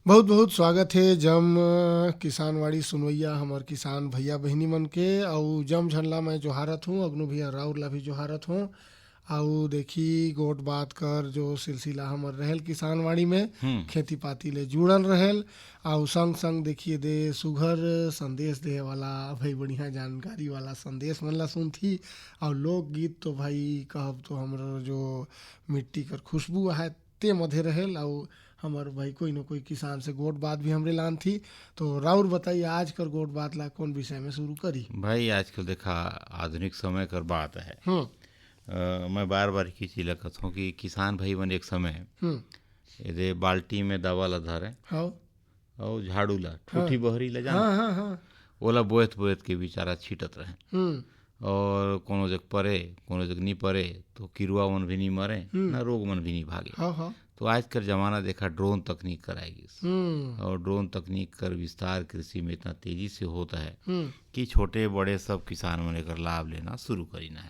बहुत बहुत स्वागत है जम किसानवाड़ी सुनवैया हमर किसान भैया बहिनी मन के। और जम झनला मैं जोहारत हूँ, अग्नु भैया राउर ला भी जोहारत हूँ। और देखी गोट बात कर जो सिलसिला हमर रहल किसानवाड़ी में खेती पाती ले जुड़ल रहल। और संग संग देखिए दे सुघर संदेश दे वाला भाई बढ़िया जानकारी वाला संदेश मन ला सुनथी। और लोकगीत तो भाई कहब तो हमर जो मिट्टी कर खुशबू है ते मधे रहल। और हमार भाई कोई न कोई किसान से गोट बात भी हमरे लान थी। तो राउर बताइए आज कर गोट बात ला कौन विषय में शुरू करी। भाई आजकल देखा आधुनिक समय कर बात है। मैं बार बार की चीज लगत हूँ कि किसान भाई मन एक समय ये बाल्टी में दवा ला धरे और झाड़ू ला ठूठी बहरी ला जान ओला बोएत बोएत के बेचारा छीटत रहे। और कोनो जग परे कोनो जग नहीं परे तो किरुआ मन भी नहीं मरे ना रोग मन भी नहीं भागे। तो आज कर जमाना देखा ड्रोन तकनीक कराएगी और ड्रोन तकनीक कर विस्तार कृषि में इतना तेजी से होता है कि छोटे बड़े सब किसान मन कर लाभ लेना शुरू करीना है।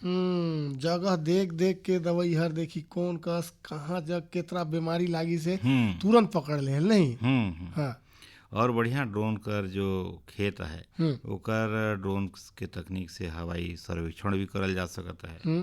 जगह देख देख के दवाई हर देखी कौन कस कहाँ जग केतरा बीमारी लागी से तुरंत पकड़ ले नहीं। हाँ। और बढ़िया ड्रोन कर जो खेत है ओकर ड्रोन के तकनीक से हवाई सर्वेक्षण भी करल जा सकता है।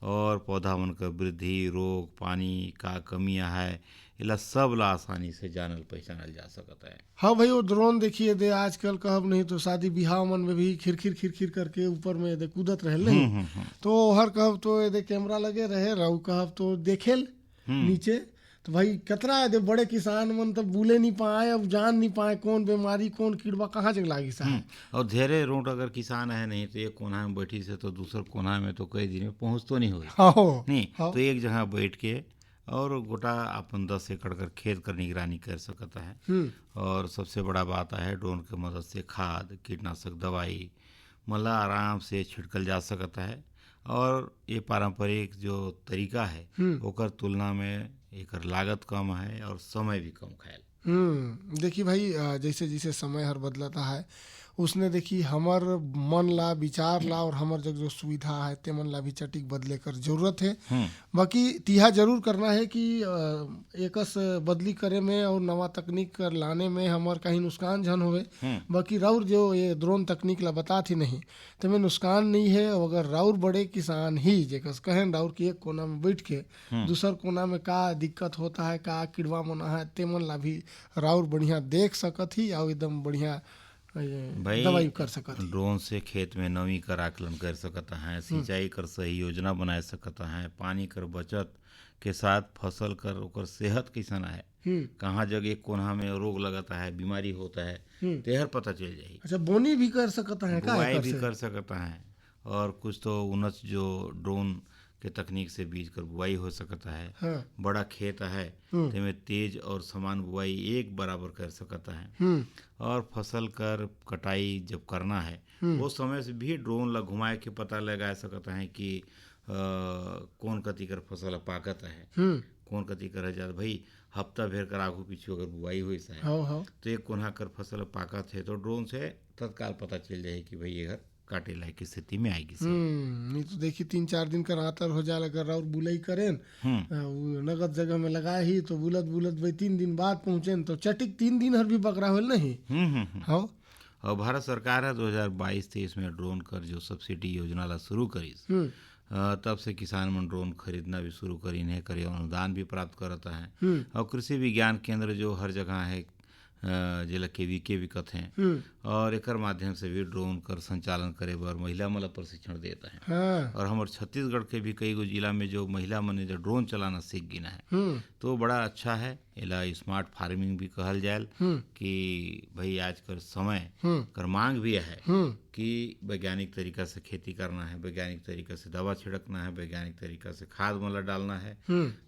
और पौधा मन का वृद्धि रोग पानी का कमियां है इला सब ला आसानी से जानल पहचानल जा सकता है। हाँ भाई वो ड्रोन देखिए दे आजकल कहब नहीं तो शादी बिहाव मन में भी खिरखिर करके ऊपर में दे कूदत रहे नहीं। तो हर कहब तो ये कैमरा लगे रहे रहू कहब तो देखेल नीचे तो भाई कतरा है दे बड़े किसान मन तब बोले नहीं पाए अब जान नहीं पाए कौन बीमारी कौन कीड़वा कहाँ जग लागी सा। और धेरे रोट अगर किसान है नहीं तो एक कोना में बैठी से तो दूसर कोना में तो कई दिन में पहुँच तो नहीं हुई नहीं। तो एक जगह बैठ के और गोटा अपन 10 एकड़ कर खेत कर निगरानी कर सकता है। और सबसे बड़ा बात है ड्रोन के मदद से खाद कीटनाशक दवाई मतलब आराम से छिड़कल जा सकता है। और ये पारंपरिक जो तरीका है ओकर तुलना में एक लागत कम है और समय भी कम खायल। देखिए भाई जैसे जैसे समय हर बदलता है उसने देखी हमर मन ला विचार ला और हमर जग जो सुविधा है ते मन ला भी चटिक बदले कर जरूरत है। बाकी तिहा जरूर करना है कि एकस बदली करे में और नवा तकनीक कर लाने में हमर कहीं नुकसान झन होवे। बाकी राउर जो ये ड्रोन तकनीक ला बता थी नहीं तो में नुकसान नहीं है। अगर राउर बड़े किसान ही जेकस कहें राउर की एक कोना में बैठ के दूसर कोना में का दिक्कत होता है का किड़वा मना है ते मन ला भी राउर बढ़िया देख सकत ही और एकदम बढ़िया दवाई कर सकता है। ड्रोन से खेत में नमी कर आकलन कर सकता है सिंचाई कर सही योजना बना सकता है पानी कर बचत के साथ फसल कर ओकर सेहत कैसन है कहाँ जगह कोना में रोग लगता है बीमारी होता है तेहर पता चल जाए। अच्छा बोनी भी कर सकता है बुआई भी कर सकता है और कुछ तो उन्नत जो ड्रोन के तकनीक से बीज कर बुआई हो सकता है। हाँ। बड़ा खेत है तो में तेज और समान बुआई एक बराबर कर सकता है। और फसल कर कटाई जब करना है वो समय से भी ड्रोन ला घुमाए के पता लगा सकता है कि कौन कति कर फसल पाकत है कौन कति कर जाता भाई हफ्ता भर कर आगू पीछू अगर बुआई हुई है तो एक कोना कर फसल पाकत है तो ड्रोन से तत्काल पता चल जाए कि भाई ये घर काटे लायक की स्थिति में आएगी। नहीं तो देखिए 3-4 दिन का रातर हो जाए अगर और बुलाई करें नगद जगह में लगाए ही तो बुलत भाई 3 दिन बाद पहुंचे तो चटिक 3 दिन हर भी बकरा हो नहीं। हाँ। और भारत सरकार है 2022-23 में ड्रोन कर जो सब्सिडी योजना ला शुरू करी तब से किसान मन ड्रोन खरीदना भी शुरू करी है करे अनुदान भी प्राप्त करता है। और कृषि विज्ञान केंद्र जो हर जगह है जिला के विकत हैं और एकर माध्यम से भी ड्रोन कर संचालन करे बर महिला मन प्रशिक्षण देता है। हाँ। और हमारे छत्तीसगढ़ के भी कई गो जिला में जो महिला मन जो ड्रोन चलाना सीख गिना है तो बड़ा अच्छा है। इला स्मार्ट फार्मिंग भी कहल जाए कि भाई आज कर समय कर मांग भी है कि वैज्ञानिक तरीका से खेती करना है वैज्ञानिक तरीका से दवा छिड़कना है वैज्ञानिक तरीका से खाद मतलब डालना है।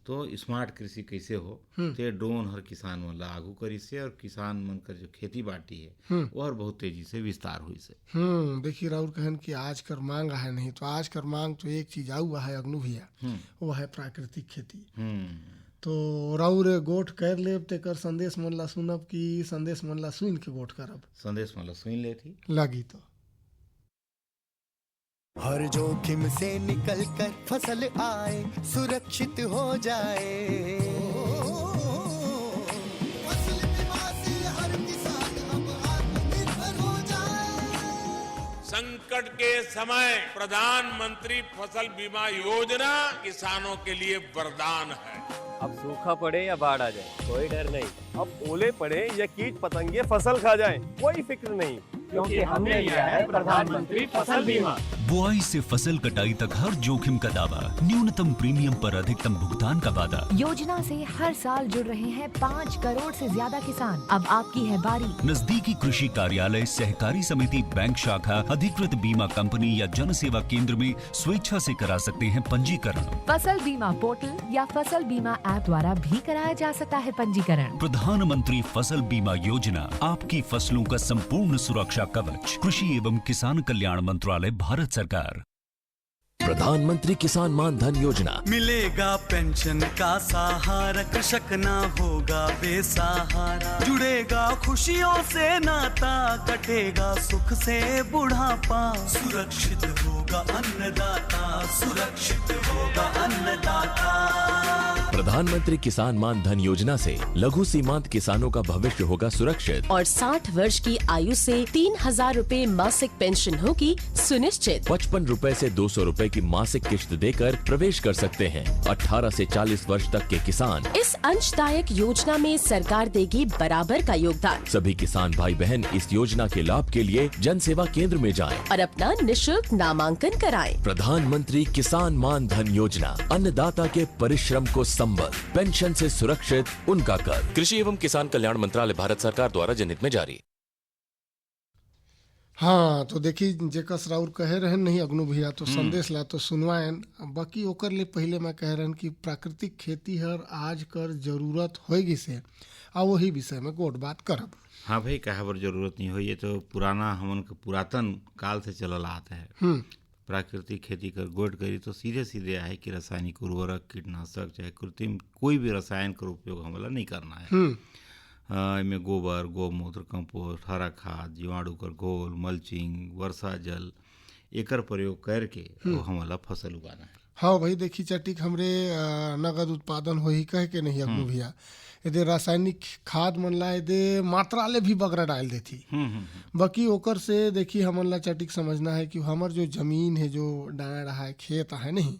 तो स्मार्ट कृषि कैसे हो तो ड्रोन हर किसान मन ला आगू करी से और किसान मन का जो खेती बाटी है वो और बहुत तेजी से विस्तार हुई से। देखिए राउर कहन कि आज कर मांग है नहीं तो आज कर मांग तो एक चीज आऊ है अग्नु भैया वो है प्राकृतिक खेती। तो राउर गोठ कर लेब तेकर संदेश मन ला सुनब कि संदेश मन ला सुन के गोठ करब। संदेश मन ला सुन ले थी लगी तो हर जोखिम से निकल कर फसल आए सुरक्षित हो जाए फसल बीमा संकट के समय प्रधानमंत्री फसल बीमा योजना किसानों के लिए वरदान है। अब सूखा पड़े या बाढ़ आ जाए कोई डर नहीं। अब ओले पड़े या कीट पतंगे फसल खा जाए कोई फिक्र नहीं, क्योंकि हमने लिया है प्रधानमंत्री फसल बीमा। बुआई से फसल कटाई तक हर जोखिम का दावा, न्यूनतम प्रीमियम पर अधिकतम भुगतान का वादा। योजना से हर साल जुड़ रहे हैं 5 करोड़ से ज्यादा किसान। अब आपकी है बारी। नजदीकी कृषि कार्यालय, सहकारी समिति, बैंक शाखा, अधिकृत बीमा कंपनी या जन सेवा केंद्र में स्वेच्छा से करा सकते हैं पंजीकरण। फसल बीमा पोर्टल या फसल बीमा ऐप द्वारा भी कराया जा सकता है पंजीकरण। प्रधानमंत्री फसल बीमा योजना, आपकी फसलों का संपूर्ण सुरक्षा कवच। कृषि एवं किसान कल्याण मंत्रालय, भारत सरकार। प्रधानमंत्री किसान मान धन योजना। मिलेगा पेंशन का सहारा, कृषक ना होगा बेसहारा। जुड़ेगा खुशियों से नाता, कटेगा सुख से बुढ़ापा। सुरक्षित होगा अन्नदाता, सुरक्षित होगा अन्नदाता। प्रधानमंत्री किसान मान धन योजना से लघु सीमांत किसानों का भविष्य होगा सुरक्षित। और 60 वर्ष की आयु से 3000 रूपए मासिक पेंशन होगी सुनिश्चित। 55 रूपए से 200 रूपए की मासिक किश्त देकर प्रवेश कर सकते हैं 18 से 40 वर्ष तक के किसान। इस अंशदायक योजना में सरकार देगी बराबर का योगदान। सभी किसान भाई बहन इस योजना के लाभ के लिए जन सेवा केंद्र में जाएं और अपना निशुल्क नामांकन कराएं। प्रधानमंत्री किसान मान धन योजना, अन्नदाता के परिश्रम को संबल, पेंशन से सुरक्षित उनका कर। कृषि एवं किसान कल्याण मंत्रालय, भारत सरकार द्वारा जनहित में जारी। हाँ तो देखी जेकस राउर कहे रहन नहीं अग्नु भैया तो संदेश ला तो सुनवाएन। बाकी ओकर ले पहले मैं कह रहन कि प्राकृतिक खेती हर आज कर जरूरत होगी से आ वही विषय में गोट बात करब। हाँ भाई, कहा बर जरूरत नहीं हो, ये तो पुराना हमन के पुरातन काल से चलल आता है। प्राकृतिक खेती कर गोट करी तो सीधे सीधे है कि रासायनिक उर्वरक, कीटनाशक चाहे कृत्रिम कोई भी रसायन का उपयोग हमला नहीं करना है। इनमें गोबर, गौमूत्र, कंपोस्ट, हरा खाद, जीवाणु कर घोल, मल्चिंग, वर्षा जल एकर प्रयोग करके वो हमला फसल उगाना है। हाँ भाई देखी चटिक हमरे नगद उत्पादन हो ही कह के नहीं अग्नु भैया, यदि रासायनिक खाद मन ला यदि मात्रा ले भी बगरा डाल देती। बाकी ओकर से देखी हमन ला चटिक समझना है कि हमर जो जमीन है, जो डाँड़ है, खेत है नहीं,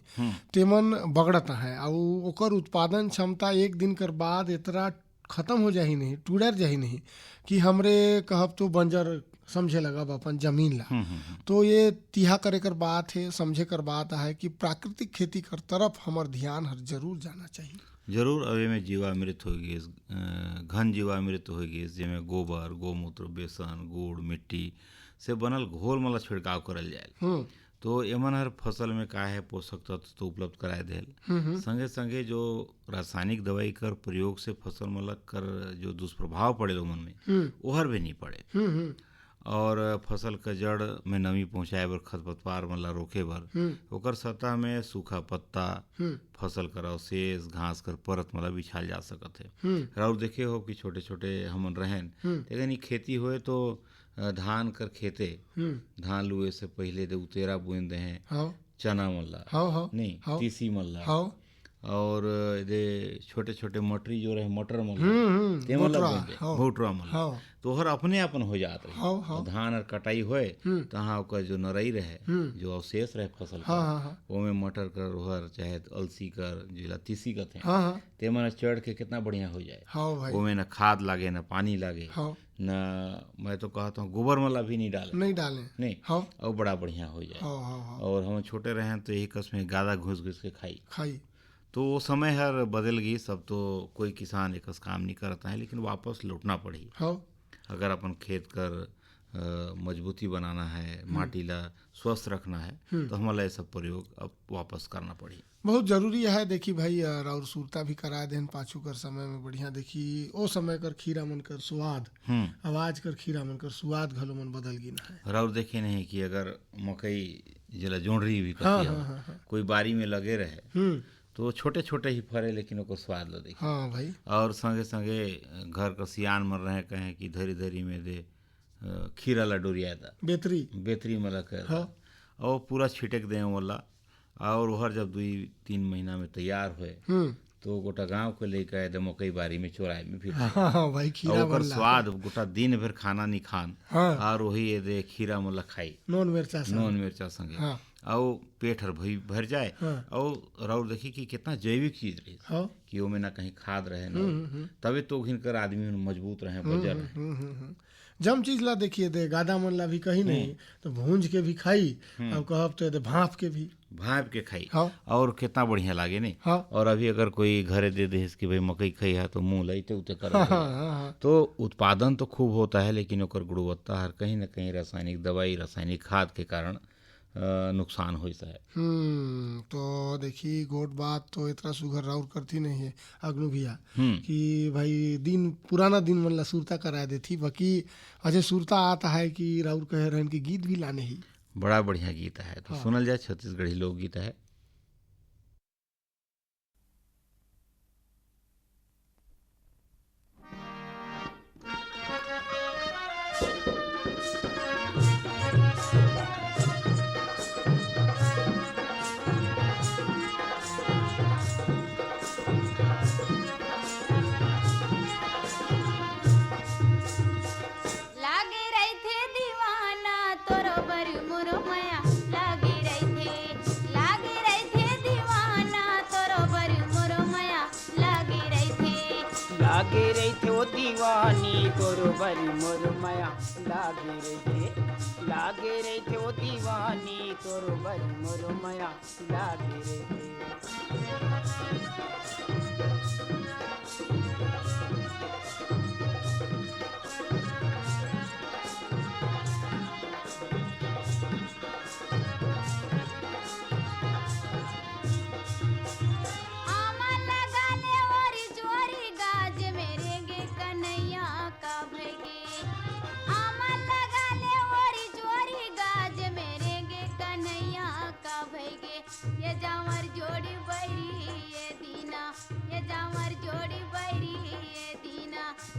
तेमन बगड़ता है और ओकर उत्पादन क्षमता एक दिन कर बाद इतना खत्म हो जाही नहीं, टूडर जाही नहीं कि हमरे कहब तो बंजर समझे लगा अपन जमीन ला। तो ये तिहा करे कर बात है, समझे कर बात है कि प्राकृतिक खेती कर तरफ हमार ध्यान हर जरूर जाना चाहिए। जरूर। अब में जीवामृत होगी, घन जीवामृत होगी, जिसमें गोबर, गौमूत्र, बेसन, गुड़, मिट्टी से बनल घोल मला छिड़काव करल जाए तो एमन हर फसल में का है पोषक तत्व तो उपलब्ध कराए देल। संगे संगे जो रासायनिक दवाई कर प्रयोग से फसल मतलब कर जो दुष्प्रभाव पड़े मन में ओहर भी नहीं पड़े। और फसल का जड़ में नमी पहुँचाए बर, खरपतवार मतलब रोके बर, ओकर सतह में सूखा पत्ता, फसल कर अवशेष, घास कर परत मतलब बिछाल जा सकत है। और देखे हो कि छोटे छोटे हमन रहें, लेकिन ये खेती होए तो धान कर खेते, धान लुए से पहले दे उतेरा बुन दे हैं, चना मल्ला नहीं, तीसी मल्ला, और दे छोटे छोटे मटरी जो रहे, मटर मल्ला, भुटरा मल्ला, तो हर अपने अपन हो जात रहे। धान और कटाई होए तहाँ ओकर जो नरई रहे, जो अवशेष रहे फसल का, वो में मटर कर, रोहर चाहे अलसी कर, जिला तीसी का थे, ते मन चढ़ के कितना बढ़िया हो जाए। वो में न खाद लागे, न पानी लागे, न मैं तो कहता हूँ गोबर मला भी नहीं डाले नहीं, और बड़ा बढ़िया हो जाए। और हम छोटे रहे तो यही कसम गादा घुस घुस के खाई। तो वो समय हर बदल गई, सब तो कोई किसान एक काम नहीं करता है, लेकिन वापस लौटना पड़ी। अगर अपन खेत कर मजबूती बनाना है, माटी ला स्वस्थ रखना है, तो हमारा ये सब प्रयोग अब वापस करना पड़ी। बहुत जरूरी है। देखी भाई और सूरता भी करा देन पाछू कर समय में बढ़िया। देखी ओ समय कर खीरा मन कर स्वाद, आवाज कर खीरा मन कर स्वाद घलो मन बदल गिना है। और देखे नहीं कि अगर मकई जला जोड़री भी कोई बारी में लगे रहे तो छोटे छोटे ही फरे, लेकिन ओको स्वाद लो देखिए। हाँ भाई। और संगे संगे घर का सियान मर रहे कहें कि धरी धरी में दे खीरा ला डोरिया था, बेतरी मला कर, और पूरा छिटक दे वाला, और वहर जब 2-3 महीना में तैयार हुए तो गोटा गांव के लेके आए मकई बारी में चोराए में फिर हाँ भाई खीरा और ओकर बनला स्वाद गोटा दिन भर खाना नहीं खान हाँ। और वही ये दे खीरा मोला खाई नॉन मिर्चा सा नॉन मिर्चा संगे हाँ। और पेट हर भर जाए हाँ। और राउर देखी कि कितना जैविक चीज रही हाँ। कि वो में ना कहीं खाद रहे ना तबे तो घिनकर आदमी मजबूत रहे बजर रहे जम चीज ला देखिए दे गादा मन ला भी कहीं नहीं तो भूंज के भी खाई और कहब तो दे भाप के भी भाप के खाई हाँ। और कितना बढ़िया लागे नहीं हाँ। और अभी अगर कोई घरे दे दे कि भाई मकई खाई है तो मुंह लईते उते कर हाँ, हाँ, हाँ। तो उत्पादन तो खूब होता है लेकिन ओकर गुणवत्ता हर कहीं ना कहीं रासायनिक दवाई रासायनिक खाद के कारण नुकसान हो है। तो देखी गोट बात तो इतना सुघर राउर करती नहीं है अग्नु भैया कि भाई दिन पुराना दिन मन ला सुरता करा देती बाकी अजय सुरता आता है कि राउर कह रहे हैं कि गीत भी लाने ही बड़ा बढ़िया गीत है तो सुनल जाए छत्तीसगढ़ी लोकगीत है। लागे रही थे वो दीवानी तोरो बरी मोर माया लागे रही थे लागे रही थे वो दीवानी तोरो बरी मोर माया लागे रही थे।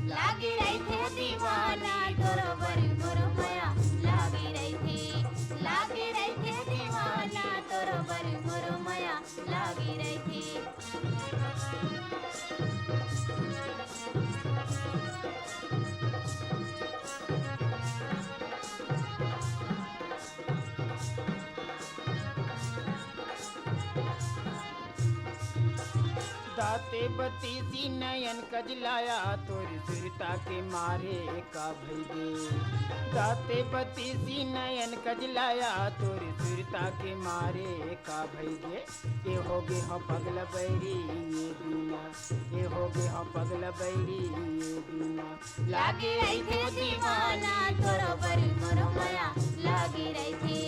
लागे रही थे दीवाना तोरो बरी मोर माया लागे रही थे लागे रही थे दीवाना तोरो बरी मोर माया लागे रही थे। दाते बतीसी नयन कजलाया तोरी सुरता के मारे का भैगे दाते बतीसी नयन कजलाया तोरी सुरता के मारे का भैगे ये हो गे हो पगल बैरी ये दीना ये हो गे हो पगल बैरी ये दीना लागे रही थे दीवाना तोरो बरी मोर माया लागे रही थे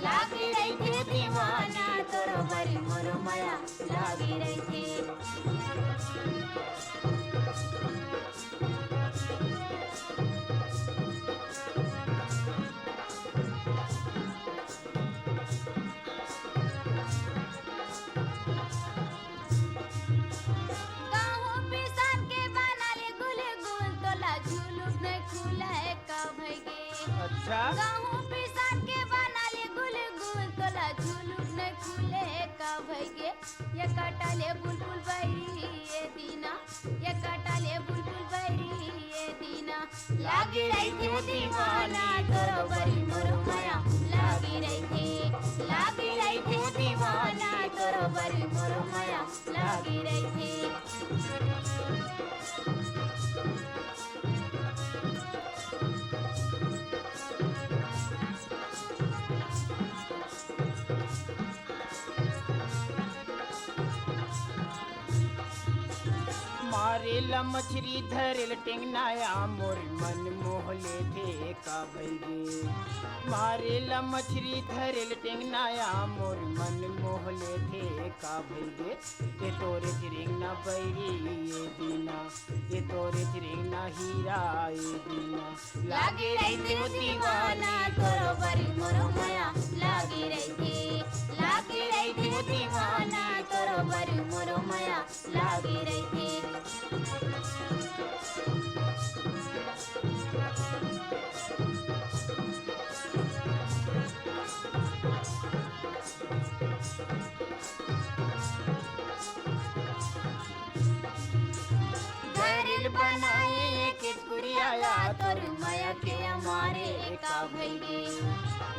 लागे रही थे दीवाना तोरो बरी मोर माया लागे रही थे। गाहूं पिसान के बना ले गुल गुल तोला झुलुक न खुले का भैगे ये कटाले बुलबुल बैरी ये दीना ये कटाले बुलबुल बैरी ये दीना लागे रही थे दीवाना तोरो बरी मोर माया लागे रही थे लागे रही थे दीवाना तोरो बरी मोर माया लागे रही थे। मारेला मछली धरेल टेंगनाया मोर मन मोहले थे का भैगे मारेला मछली धरेल टेंगनाया मोर मन मोहले थे का भैगे ये तोरे चिरिंगना बैरी ये दीना ये तोरे चिरिंगना हीरा ये दीना लागे रही थे दीवाना तोरो बरी मोर माया लागे रही थे लागे रही थे दीवाना तोरो बरी मोर माया लागे रही थे। घरेल बनाए किचकुरियाया तोर माया के हमारे का भैगे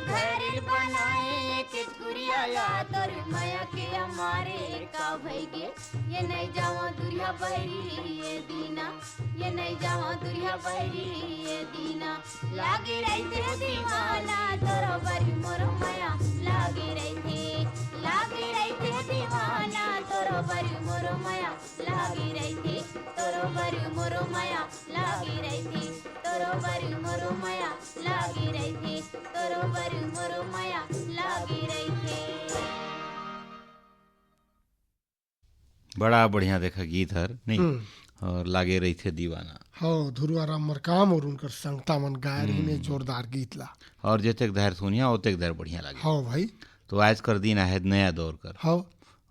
घरेल बनाए किचकुरियाया तोर माया के हमारे का भैगे ये नहीं जावा दुरिया बहरी ये दीना ये नहीं जावा दुरिया बहरी ये दीना लागे रहते दीवाना तोरो बरी मोरो माया लागे रहते दीवाना तोरो बरी मोरो माया लागे रहते तोरो बरी मोरो माया लागे रहते तोरो बरी मोरो माया लागे रहते तोरो बरी मोरो माया लागे रहते। बड़ा बढ़िया देखा गीत हर नहीं और लागे रही थे दीवाना। हाँ धुरवाराम मरकाम और उनकर संगता मन गाय रही ने जोरदार गीत ला और जैसे धैर सुनिया ओते धैर बढ़िया लगे। हाँ भाई तो आज कर दिन आहे नया दौर कर। हाँ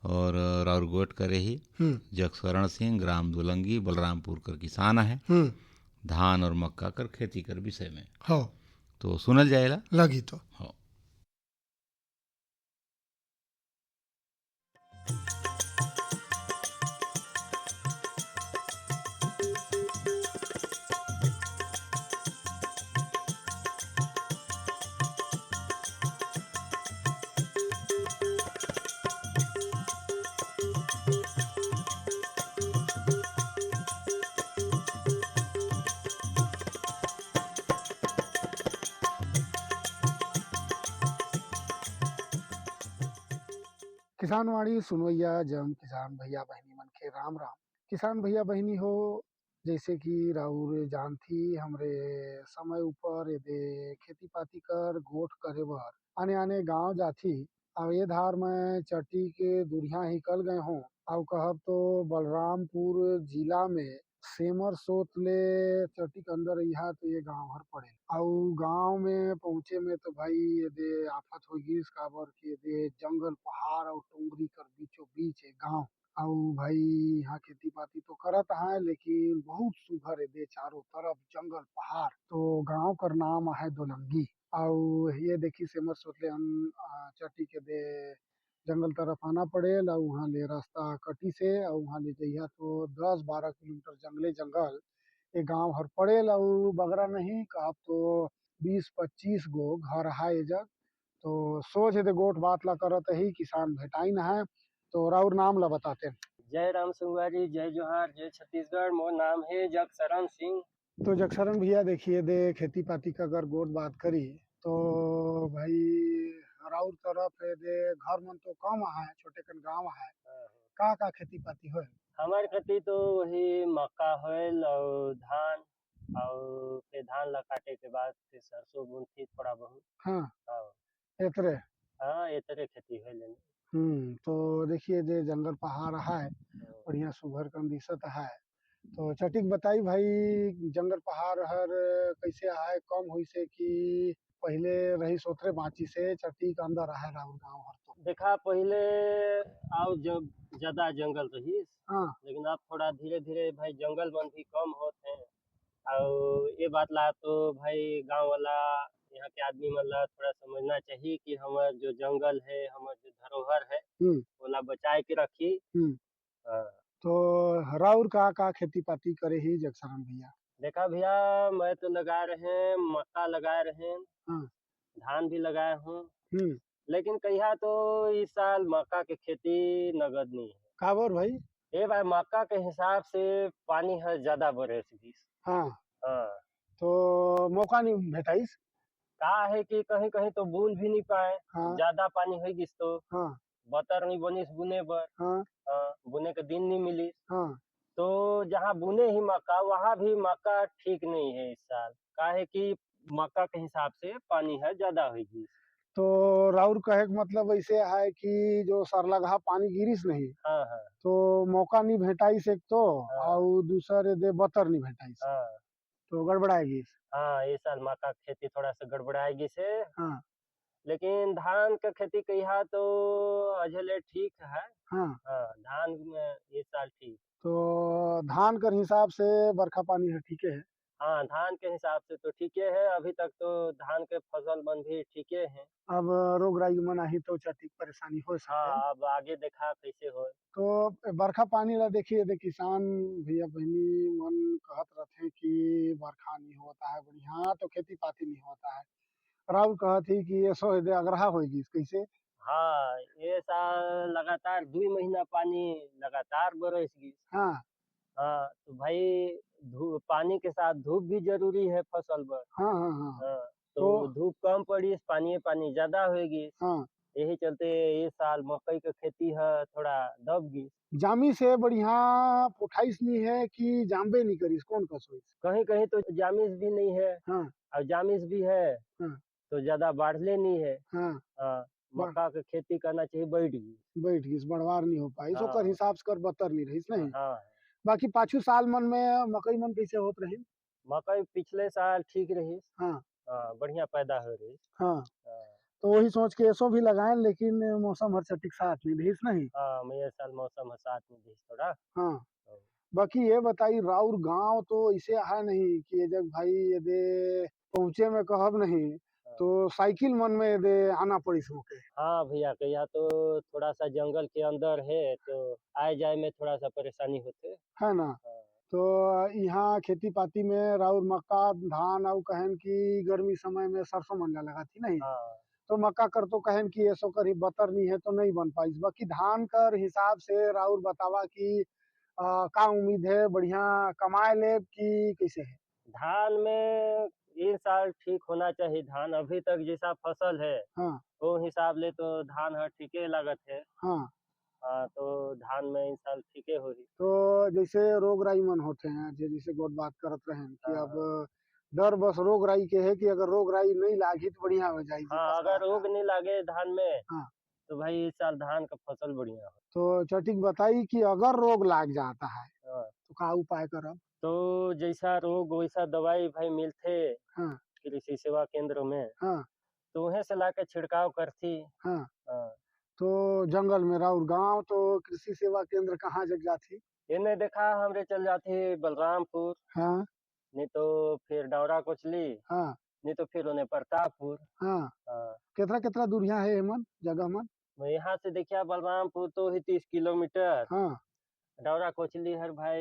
और राउर गोट करे ही जगशरण सिंह ग्राम दुलंगी बलरामपुर कर किसान है धान और मक्का कर खेती कर विषय में। हाँ तो सुनल जाएला लगी तो हाँ। किसान वाणी सुनवैया जम किसान भैया बहनी मन के राम राम। किसान भैया बहनी हो जैसे कि राउर जानथी हमरे समय ऊपर यदि खेती पाती कर गोठ करे बर आने आने गांव जाथी अब ये धार में चट्टी के दुरिया ही कल गए हों अब कहब तो बलरामपुर जिला में सेमर सोत ले चट्टी के अंदर यहाँ तो ये गांव हर पड़े आउ गांव में पहुंचे में तो भाई ये दे आफत हो गई काबर के दे जंगल पहाड़ और टोंगरी कर बीचों बीच है गांव आउ भाई यहाँ खेती पाती तो करत है लेकिन बहुत सुघर है दे चारों तरफ जंगल पहाड़ तो गांव कर नाम है दुलंगी आउ ये देखी सेमर सोतले हम चट्टी के दे जंगल तरफ आना पड़ेल और वहाँ ले रास्ता कटी से और वहाँ ले जइहा तो 10-12 किलोमीटर जंगले जंगल ये गांव हर पड़ेल और बगरा नहीं कहब तो 20-25 गो घर है ये जग तो सोच है गोट बात ला करत ही किसान भेटाइन है तो राउर नाम ला बताते। जय राम संगवारी जय जोहार जय छत्तीसगढ़ मोर नाम है जगशरण सिंह। तो जगशरण भैया देखिए दे खेती पाती का अगर गोट बात करी तो भाई राउर तरफ है दे घर मन तो कम है छोटे कन गांव है का खेती पाती हो हमार खेती तो वही मक्का होल और धान और फिर धान ला काटे के बाद फिर सरसों बुनती थोड़ा बहुत। हाँ एतरे हाँ एतरे खेती होल। तो देखिए दे जंगल पहाड़ है बढ़िया सुघर कन दिशत है तो चटिक बताई भाई जंगल पहाड़ हर कैसे है कम हुई से कि पहले रही सोतरे बाँची से चट्टी के अंदर है राउर गांव हर तो देखा पहले आओ जब ज्यादा जंगल रही लेकिन अब थोड़ा धीरे धीरे भाई जंगल मन भी कम होते हैं और ये बात ला तो भाई गांव वाला यहाँ के आदमी मतलब थोड़ा समझना चाहिए कि हमार जो जंगल है हमार जो धरोहर है ओला बचाए के रखी। तो राउर का खेती पाती करे ही जगशरण भैया देखा भैया मैं तो लगा रहे हैं मक्का लगाए रहे हैं धान भी लगाए हूँ लेकिन कहिया तो इस साल मक्का के खेती नगद नहीं है। काबर भाई ये भाई मक्का के हिसाब से पानी है ज्यादा बरस गई। हाँ तो मौका नहीं भेटाइस का है कि कहीं कहीं तो बून भी नहीं पाए ज्यादा पानी हो गई तो बतर नहीं बनिस बुने बर बुने के दिन नहीं मिली तो जहाँ बुने ही मक्का वहाँ भी मक्का ठीक नहीं है इस साल का है कि मक्का के हिसाब से पानी है ज्यादा होगी। तो राउर कहे का मतलब ऐसे है कि जो सरलगहा पानी गिरिस नहीं तो मौका नहीं भेटाइस एक तो और दूसरे दे बतर नहीं भेटाइस तो गड़बड़ाएगी। हाँ इस साल मक्का खेती थोड़ा सा गड़बड़ाएगी से लेकिन धान का खेती कहिया तो अजले ठीक है। धान में इस साल ठीक तो धान कर हिसाब से बरखा पानी है ठीक है हाँ, धान के हिसाब से तो ठीके है, अभी तक तो धान के फसल मन भी ठीके हैं। अब रोग राई मन आही तो चटिक परेशानी हो सके। हाँ, अब आगे देखा कैसे हो। तो बरखा पानी ला देखिए यदि किसान भैया बहनी मन कहत रहते कि बरखा नहीं होता है बढ़िया तो खेती पाती नहीं होता है। राहुल कहत ही कि ये सो यदि अगरहा होगी कैसे। हाँ, ये साल लगातार 2 महीना पानी लगातार बरस गई। हाँ हाँ, तो भाई पानी के साथ धूप भी जरूरी है फसल पर। हाँ हाँ हाँ हाँ, तो धूप कम पड़ी पानी ज्यादा होगी। हाँ यही चलते इस साल मकई के खेती है थोड़ा दब गई। जामी से बढ़िया पोठाइस नहीं है कि जाम्बे नहीं करीस कौन कसोइस। कहीं कहीं तो जामिस भी नहीं है। हाँ और जामिस भी है। हाँ तो ज्यादा बढ़ले नहीं है। हाँ हाँ, मक्का के खेती करना चाहिए बैठ गई बढ़वार नहीं हो पाई। हाँ। ओकर हिसाब से कर बतर नहीं रहीस नहीं। हाँ, बाकी पाछू साल मन में मकई मन कैसे होत रही। मकई पिछले साल ठीक रही। हाँ हाँ, बढ़िया पैदा हो रही। हाँ हाँ, तो वही सोच के ऐसो भी लगाए लेकिन मौसम हर सटीक साथ नहीं रहीस नहीं। हाँ, मैं ये साल मौसम साथ में दी थोड़ा। हाँ बाकी ये बताई राउर गांव तो इसे है नहीं कि जब भाई यदि पहुँचे में कहब नहीं तो साइकिल मन में यदि आना पड़ी सके। हाँ भैया कहिया तो थोड़ा सा जंगल के अंदर है तो आए जाए में थोड़ा सा परेशानी होते है ना। हाँ। तो यहाँ खेती पाती में राउर मक्का धान और कहन की गर्मी समय में सरसों मन ला लगाती नहीं। हाँ। तो मक्का कर तो कहन की ऐसो कर बतर नहीं है तो नहीं बन पाई। बाकी धान कर हिसाब से राउर बतावा कि का उम्मीद है बढ़िया कमाए ले कि कैसे है। धान में इस साल ठीक होना चाहिए। धान अभी तक जैसा फसल है हाँ वो हिसाब ले तो धान है ठीके लागत है। हाँ हाँ, तो धान में इस साल ठीके हो रही। तो जैसे रोग राई मन होते हैं जैसे गोद बात करत रहे कि अब डर बस रोग राई के है कि अगर रोग राई नहीं लागी तो बढ़िया हो जाएगी। हाँ, अगर रोग नहीं लागे धान में हाँ तो भाई इस साल धान का फसल बढ़िया हो। तो चटिक बताई कि अगर रोग लाग जाता है हाँ। तो का उपाय करब। तो जैसा रोग वैसा दवाई भाई मिलते हाँ कृषि सेवा केंद्र में। हाँ तो वहीं से लाके छिड़काव करती। हाँ हाँ। तो जंगल में राउर गांव तो कृषि सेवा केंद्र कहाँ जग जाती। इन्हें देखा हमरे चल जाती बलरामपुर। हाँ नहीं तो फिर डौरा कोचली। हाँ नहीं तो फिर उन्हें प्रतापपुर। हाँ हाँ। कितना दूरिया है मन जगह मन। यहाँ से देखिए बलरामपुर तो ही 30 किलोमीटर। हाँ डौरा कोचली हर भाई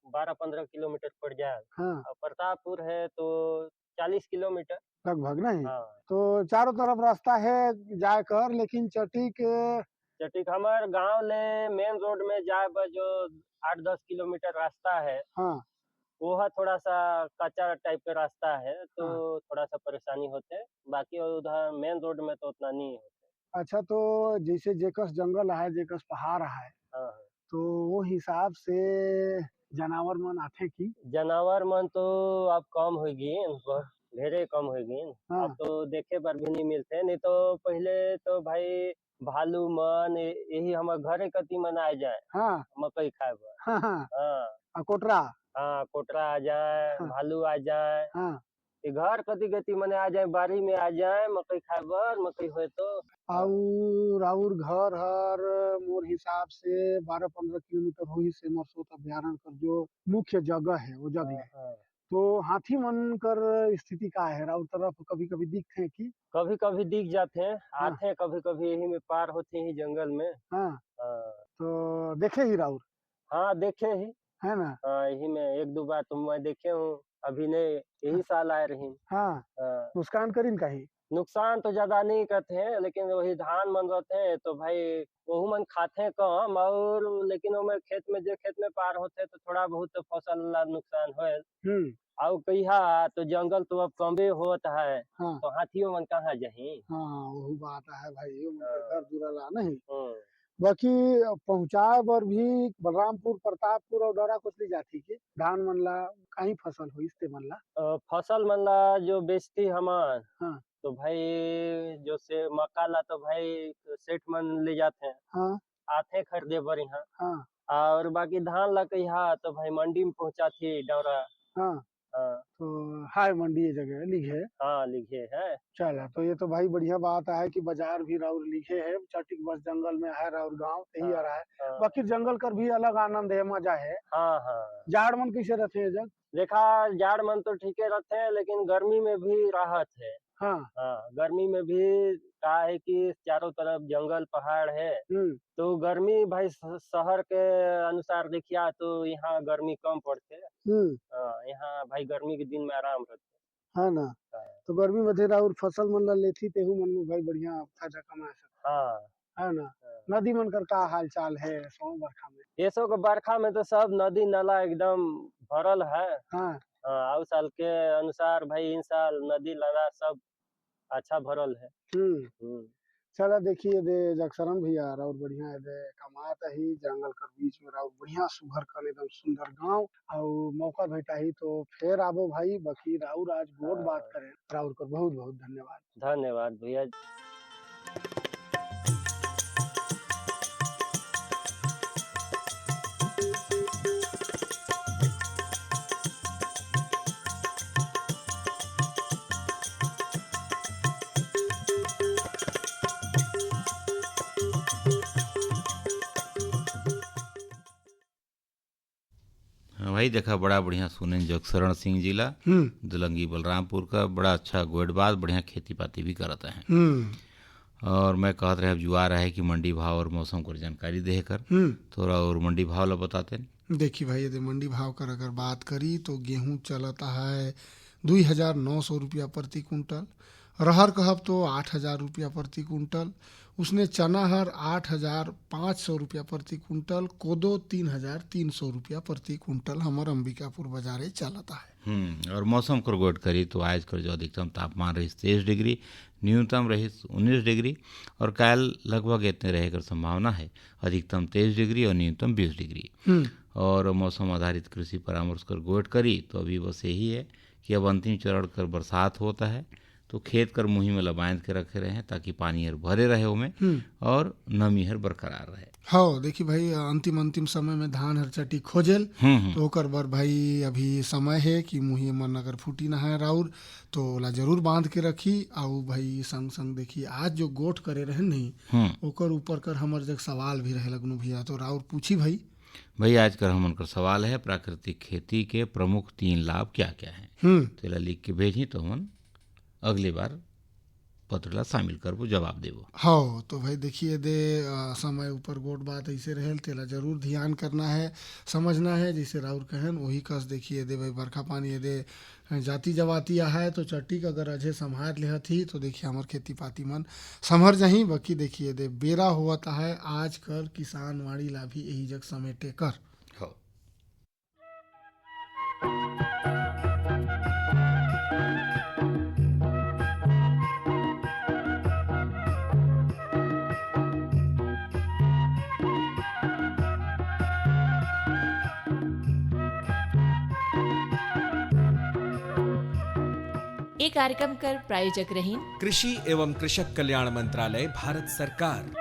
12-15 किलोमीटर पड़ जाए। हाँ और प्रतापपुर है तो 40 किलोमीटर लगभग नहीं। हाँ। तो चारों तरफ रास्ता है जाए कर लेकिन चटिक हमारे गांव ले मेन रोड में जाए पर जो 8-10 किलोमीटर रास्ता है। हाँ वो है थोड़ा सा कच्चा टाइप का रास्ता है तो हाँ। थोड़ा सा परेशानी होते है। बाकी उधर मेन रोड में तो उतना नहीं होता। अच्छा तो जैसे जेकस जंगल है जेकस पहाड़ है हाँ। तो वो हिसाब से जानवर मन आथे की। जानवर मन तो अब कम हो गई ढेरे कम हो गई। हाँ। अब तो देखे पर भी नहीं मिलते। नहीं तो पहले तो भाई भालू मन यही हमारे घरे कति मन आ जाए। हाँ मकई खाए पर। हाँ हाँ हाँ। कोटरा। हाँ, कोटरा आ जाए। हाँ। भालू आ जाए। हाँ ये घर कति गति मने आ जाए बारी में आ जाए मकई खाए बर मकई होए तो। और घर हर मोर हिसाब से 12-15 किलोमीटर हो ही से मरसोत अभ्यारण्य कर जो मुख्य जगह है वो जगह हाँ। तो हाथी मन कर स्थिति का है राउर तरफ कभी कभी दिखते हैं कि। कभी कभी दिख जाते हैं आते हैं कभी कभी यही में पार होते ही जंगल में। हाँ हाँ। तो देखे ही राउर। हाँ देखे ही है ना। हाँ, यही में 1-2 बार तो मैं देखे हूँ अभी नहीं यही साल आए रही। हाँ हाँ। नुकसान करीन का ही। नुकसान तो ज्यादा नहीं करते हैं लेकिन वही धान मन रहते हैं तो भाई वहू मन खाते हैं कम और लेकिन वो खेत में पार होते तो थोड़ा बहुत फसल ला नुकसान होए। और कहिया तो जंगल तो अब कमे होता है। हाँ। तो हाथियों मन कहाँ जाही। हाँ वो बात है भाई वो घर जुड़ला नहीं। हाँ। बाकी पहुँचाए बर भी बलरामपुर प्रतापपुर और डौरा कोचली जाती के धान मन ला कहीं फसल हुई ते मन ला। फसल मन ला जो बेचती हमार। हाँ। तो भाई जो से मक्का ला तो भाई सेठ मन ले जाते हैं। हाँ। आते खरीदे बर यहाँ। हाँ। और बाकी धान ला कहिया तो भाई मंडी में पहुँचाती डौरा। हाँ। हाँ तो हाय मंडी ये जगह लिखे। हाँ लिखे है। चला तो ये तो भाई बढ़िया बात है कि बाजार भी राउर लिखे है, चटिक बस जंगल में है राउर गाँव यही आ रहा है। हाँ बाकी जंगल कर भी अलग आनंद है, मजा है। हाँ हाँ। जाड़ मन कैसे रहते हैं जग? देखा जाड़ मन तो ठीक है रहते हैं, लेकिन गर्मी में भी राहत है। हाँ हाँ गर्मी में भी क्या है कि चारों तरफ जंगल पहाड़ है, तो गर्मी भाई शहर के अनुसार देखिए तो यहाँ गर्मी कम पड़ते है। यहाँ भाई गर्मी के दिन में आराम रहते है ना। तो गर्मी में थे और फसल मन ला लेथी तेहू मन में भाई बढ़िया फायदा कमा सकते। हाँ है ना। नदी मन कर का हाल चाल है सो बरखा में? ये सो के बरखा में तो सब नदी नाला एकदम भरल है। हाँ आउ साल के अनुसार भाई इन साल नदी नाला सब अच्छा भरल है। चला देखिए दे जगसरन भैया और बढ़िया है दे कमात ही जंगल कर बीच में राउर बढ़िया सुघर कर एकदम सुंदर गांव और मौका भेटा ही तो फिर आबो भाई। बाकी राउर आज गोट बात करें राउर कर बहुत बहुत धन्यवाद। धन्यवाद भैया। भाई देखा बड़ा बढ़िया सुने जगशरण सिंह जिला दुलंगी बलरामपुर का बड़ा अच्छा गोडबात बढ़िया खेती पाती भी करता है। और मैं कहत रहे अब जुआ रहा है कि मंडी भाव और मौसम को जानकारी दे कर थोड़ा और मंडी भाव ला बताते हैं। देखिए भाई यदि मंडी भाव कर अगर बात करी तो गेहूं चलता है 2,900 रुपया प्रति कुंटल, रहर कहब तो 8,000 रुपया प्रति कुंटल, उसने चना हर 8,500 रुपया प्रति कुंटल, कोदो 3,300 रुपया प्रति कुंटल हमार अंबिकापुर बाजारे चलता है। और मौसम कर गोट करी तो आज कर जो अधिकतम तापमान रही 23 डिग्री, न्यूनतम रही 19 डिग्री और काल लगभग इतने रहे कर संभावना है, अधिकतम 23 डिग्री और न्यूनतम 20 डिग्री। और मौसम आधारित कृषि परामर्श कर गोट करी तो अभी बस यही है कि अब अंतिम चरण कर बरसात होता है तो खेत कर मुहिम में बांध के रखे रहे ताकि पानी हर भरे रहे उमें और नमी हर बरकरार रहे। हाँ देखिए भाई अंतिम समय में धान हर चटी खोजेल तो ओकर बर भाई अभी समय है कि मुही मन अगर फूटी ना है राउर तो ओला जरूर बांध के रखी। आउ भाई संग संग देखिए आज जो गोट करे रहे नहीं ओकर ऊपर कर हमार जग सवाल भी रहे लगनू भैया तो राउर पूछी भाई आज कर हमन कर सवाल है प्राकृतिक खेती के प्रमुख 3 लाभ क्या क्या है तो लिख के भेजी तो हम अगली बार पत्र ला शामिल करबो जवाब देबो। हाँ तो भाई देखिए दे समय ऊपर गोट बात ऐसे रहेल तेला जरूर ध्यान करना है समझना है जैसे राउर कहन वही कस देखिए दे भाई बरखा पानी दे जाति जवाती है तो चट्टी अगर अजय संभार लेहत ही तो देखिए हमार खेती पाती मन संभर जही। बाकी देखिए दे बेरा होता है आज कर किसान वाड़ी ला भी यही जग समेटे कर। ये कार्यक्रम कर प्रायोजक रही कृषि एवं कृषक कल्याण मंत्रालय भारत सरकार।